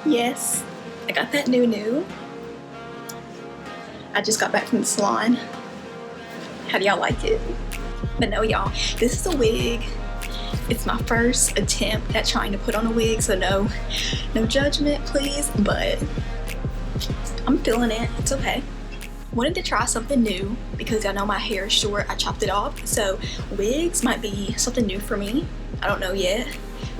Yes, I got that new. I just got back from the salon. How do y'all like it? But no, y'all, this is a wig. It's my first attempt at trying to put on a wig, so no judgment, please, but I'm feeling it. It's okay. Wanted to try something new because I know my hair is short. I chopped it off, so wigs might be something new for me. I don't know yet.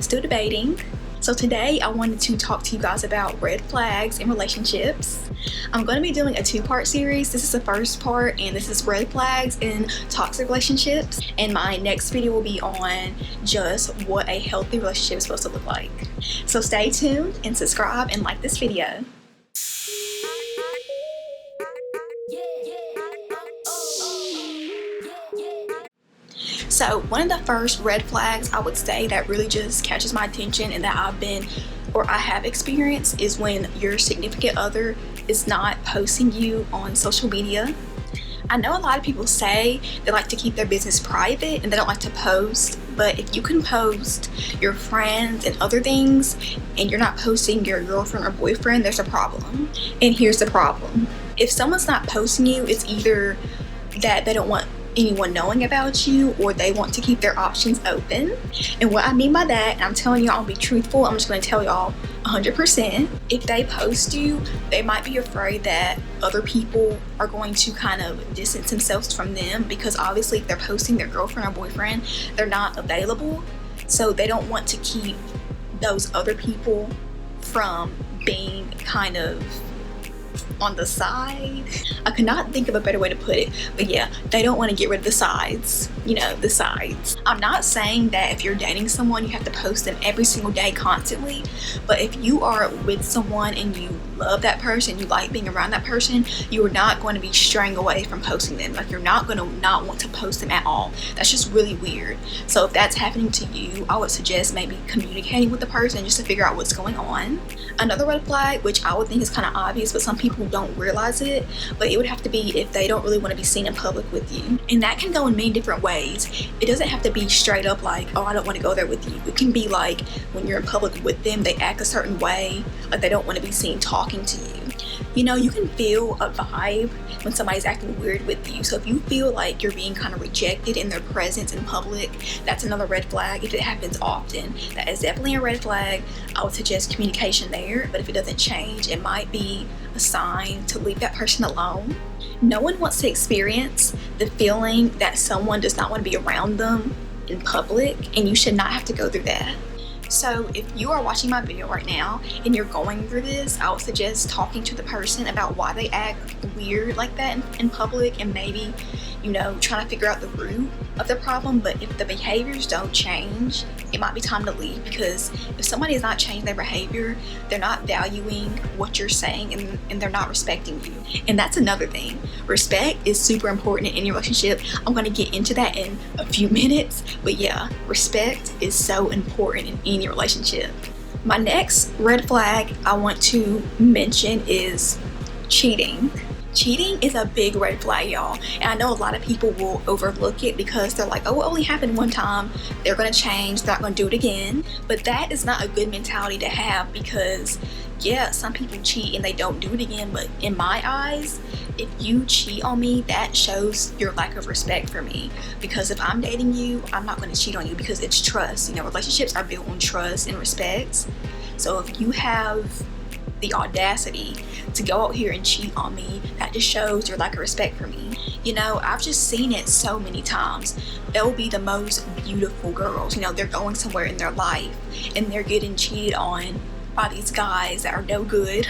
Still debating. So today I wanted to talk to you guys about red flags in relationships. I'm going to be doing a two-part series. This is the first part, and this is red flags in toxic relationships. And my next video will be on just what a healthy relationship is supposed to look like. So stay tuned and subscribe and like this video. So one of the first red flags I would say that really just catches my attention and that I have experienced is when your significant other is not posting you on social media. I know a lot of people say they like to keep their business private and they don't like to post, but if you can post your friends and other things and you're not posting your girlfriend or boyfriend, there's a problem. And here's the problem. If someone's not posting you, it's either that they don't want anyone knowing about you or they want to keep their options open. And what I mean by that, and I'm telling y'all, I'll be truthful, I'm just going to tell y'all 100%, if they post you, they might be afraid that other people are going to kind of distance themselves from them, because obviously if they're posting their girlfriend or boyfriend, they're not available, so they don't want to keep those other people from being kind of on the side. I could not think of a better way to put it, but yeah, they don't want to get rid of the sides, the sides. I'm not saying that if you're dating someone you have to post them every single day constantly, but if you are with someone and you love that person, you like being around that person, you are not going to be straying away from posting them. Like, you're not going to not want to post them at all. That's just really weird. So if that's happening to you, I would suggest maybe communicating with the person just to figure out what's going on. Another red flag, which I would think is kind of obvious, but some people don't realize it, but it would have to be if they don't really want to be seen in public with you. And that can go in many different ways. It doesn't have to be straight up like, oh, I don't want to go there with you. It can be like when you're in public with them, they act a certain way, like they don't want to be seen talking to you. You can feel a vibe when somebody's acting weird with you. So if you feel like you're being kind of rejected in their presence in public, that's another red flag. If it happens often, that is definitely a red flag. I would suggest communication there, but if it doesn't change, it might be a sign to leave that person alone. No one wants to experience the feeling that someone does not want to be around them in public, and you should not have to go through that. So if you are watching my video right now and you're going through this, I would suggest talking to the person about why they act weird like that in public, and maybe, trying to figure out the root of the problem. But if the behaviors don't change, it might be time to leave, because if somebody is not changing their behavior, they're not valuing what you're saying, and they're not respecting you. And that's another thing. Respect is super important in your relationship. I'm going to get into that in a few minutes, but yeah, respect is so important in any relationship. My next red flag I want to mention is cheating. Cheating is a big red flag, y'all, and I know a lot of people will overlook it because they're like, oh, it only happened one time, they're going to change, they're not going to do it again. But that is not a good mentality to have, because yeah, some people cheat and they don't do it again, but in my eyes, if you cheat on me, that shows your lack of respect for me. Because if I'm dating you, I'm not going to cheat on you, because it's trust. Relationships are built on trust and respect. So if you have the audacity to go out here and cheat on me, that just shows your lack of respect for me. I've just seen it so many times. They'll be the most beautiful girls, they're going somewhere in their life and they're getting cheated on by these guys that are no good,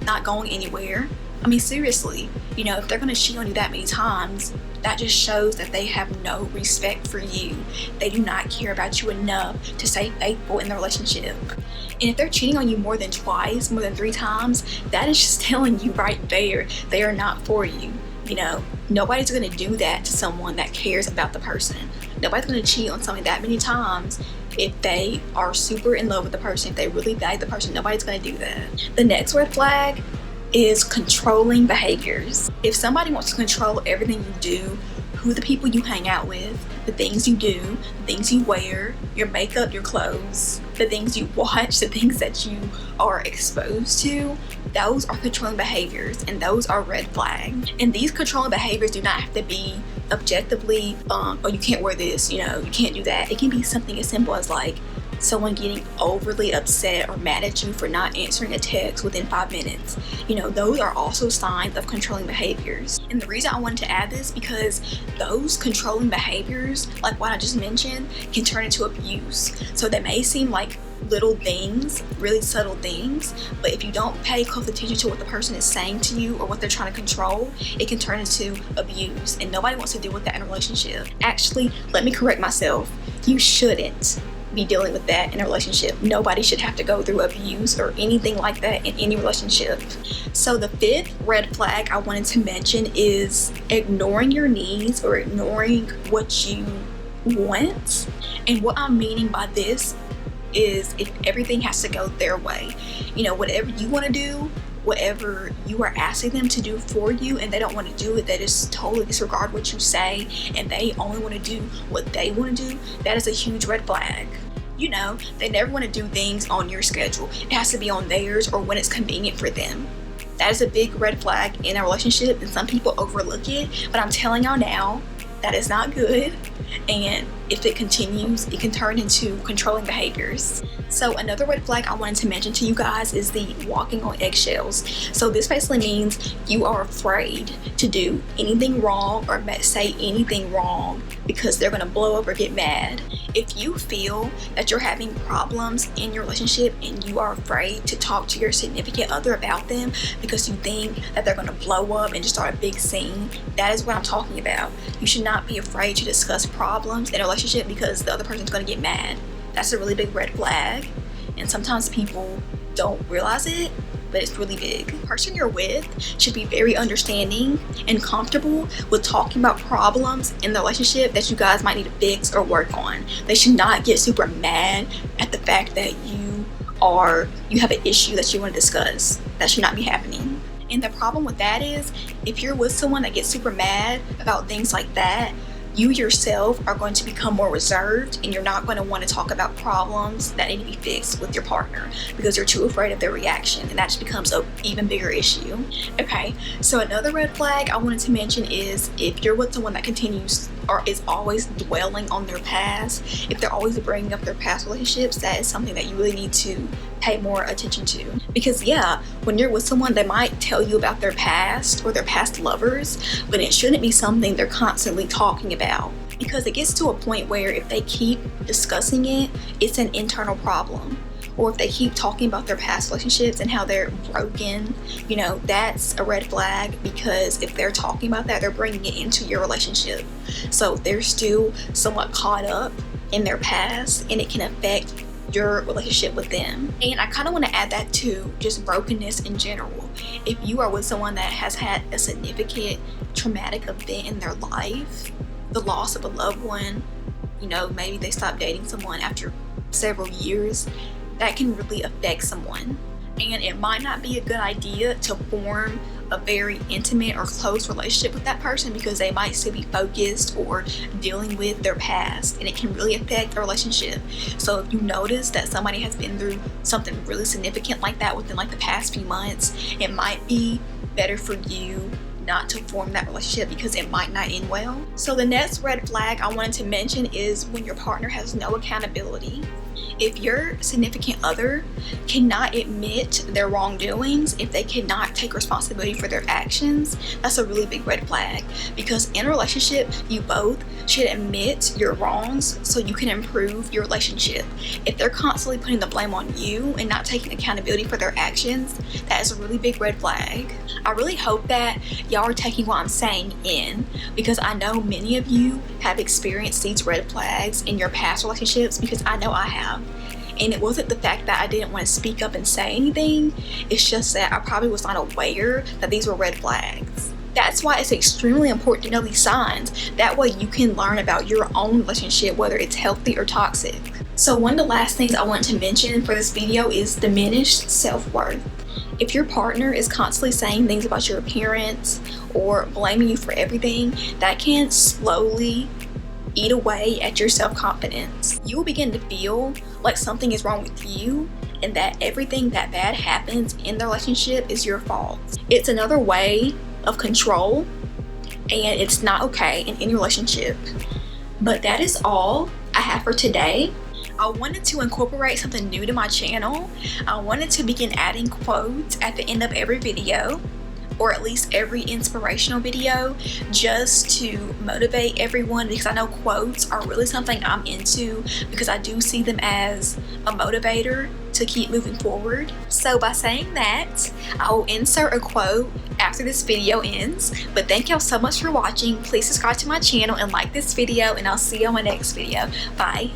not going anywhere. I mean, seriously, if they're going to cheat on you that many times, that just shows that they have no respect for you. They do not care about you enough to stay faithful in the relationship. And if they're cheating on you more than twice, more than 3 times, that is just telling you right there, they are not for you. Nobody's going to do that to someone that cares about the person. Nobody's going to cheat on somebody that many times if they are super in love with the person, if they really value the person. Nobody's going to do that. The next red flag is controlling behaviors. If somebody wants to control everything you do, who the people you hang out with, the things you do, the things you wear, your makeup, your clothes, the things you watch, the things that you are exposed to, those are controlling behaviors, and those are red flags. And these controlling behaviors do not have to be objectively, oh, you can't wear this, you can't do that. It can be something as simple as like someone getting overly upset or mad at you for not answering a text within 5 minutes. Those are also signs of controlling behaviors. And the reason I wanted to add this, because those controlling behaviors, like what I just mentioned, can turn into abuse. So they may seem like little things, really subtle things, but if you don't pay close attention to what the person is saying to you or what they're trying to control, it can turn into abuse, and nobody wants to deal with that in a relationship. Actually, let me correct myself. You shouldn't be dealing with that in a relationship. Nobody should have to go through abuse or anything like that in any relationship. So the 5th red flag I wanted to mention is ignoring your needs or ignoring what you want. And what I'm meaning by this is if everything has to go their way, whatever you want to do, whatever you are asking them to do for you, and they don't want to do it, they just totally disregard what you say and they only want to do what they want to do, that is a huge red flag. They never want to do things on your schedule. It has to be on theirs or when it's convenient for them. That is a big red flag in a relationship, and some people overlook it, but I'm telling y'all now, that is not good. And if it continues, it can turn into controlling behaviors. So another red flag I wanted to mention to you guys is the walking on eggshells. So this basically means you are afraid to do anything wrong or say anything wrong because they're going to blow up or get mad. If you feel that you're having problems in your relationship and you are afraid to talk to your significant other about them because you think that they're going to blow up and just start a big scene, that is what I'm talking about. You should not be afraid to discuss problems in a relationship because the other person's going to get mad. That's a really big red flag, and sometimes people don't realize it, but it's really big. The person you're with should be very understanding and comfortable with talking about problems in the relationship that you guys might need to fix or work on. They should not get super mad at the fact that you have an issue that you want to discuss. That should not be happening. And the problem with that is, if you're with someone that gets super mad about things like that, you yourself are going to become more reserved, and you're not going to want to talk about problems that need to be fixed with your partner because you're too afraid of their reaction, and that just becomes an even bigger issue. Okay, so another red flag I wanted to mention is if you're with someone that continues or is always dwelling on their past, if they're always bringing up their past relationships, that is something that you really need to pay more attention to. Because when you're with someone, they might tell you about their past or their past lovers, but it shouldn't be something they're constantly talking about, because it gets to a point where if they keep discussing it, it's an internal problem. Or if they keep talking about their past relationships and how they're broken, that's a red flag, because if they're talking about that, they're bringing it into your relationship. So they're still somewhat caught up in their past, and it can affect your relationship with them. And I kind of want to add that to just brokenness in general. If you are with someone that has had a significant traumatic event in their life, the loss of a loved one, maybe they stopped dating someone after several years, that can really affect someone. And it might not be a good idea to form a very intimate or close relationship with that person, because they might still be focused or dealing with their past, and it can really affect a relationship. So if you notice that somebody has been through something really significant like that within the past few months, it might be better for you not to form that relationship, because it might not end well. So the next red flag I wanted to mention is when your partner has no accountability. If your significant other cannot admit their wrongdoings, if they cannot take responsibility for their actions, that's a really big red flag. Because in a relationship, you both should admit your wrongs so you can improve your relationship. If they're constantly putting the blame on you and not taking accountability for their actions, that is a really big red flag. I really hope that y'all are taking what I'm saying in, because I know many of you have experienced these red flags in your past relationships, because I know I have. And it wasn't the fact that I didn't want to speak up and say anything, it's just that I probably was not aware that these were red flags. That's why it's extremely important to know these signs. That way you can learn about your own relationship, whether it's healthy or toxic. So one of the last things I want to mention for this video is diminished self-worth. If your partner is constantly saying things about your appearance or blaming you for everything, that can slowly eat away at your self-confidence. you will begin to feel like something is wrong with you and that everything that bad happens in the relationship is your fault. It's another way of control, and it's not okay in any relationship. But that is all I have for today. I wanted to incorporate something new to my channel. I wanted to begin adding quotes at the end of every video, or at least every inspirational video, just to motivate everyone, because I know quotes are really something I'm into, because I do see them as a motivator to keep moving forward. So by saying that, I will insert a quote after this video ends. But thank y'all so much for watching. Please subscribe to my channel and like this video, and I'll see you on my next video. Bye.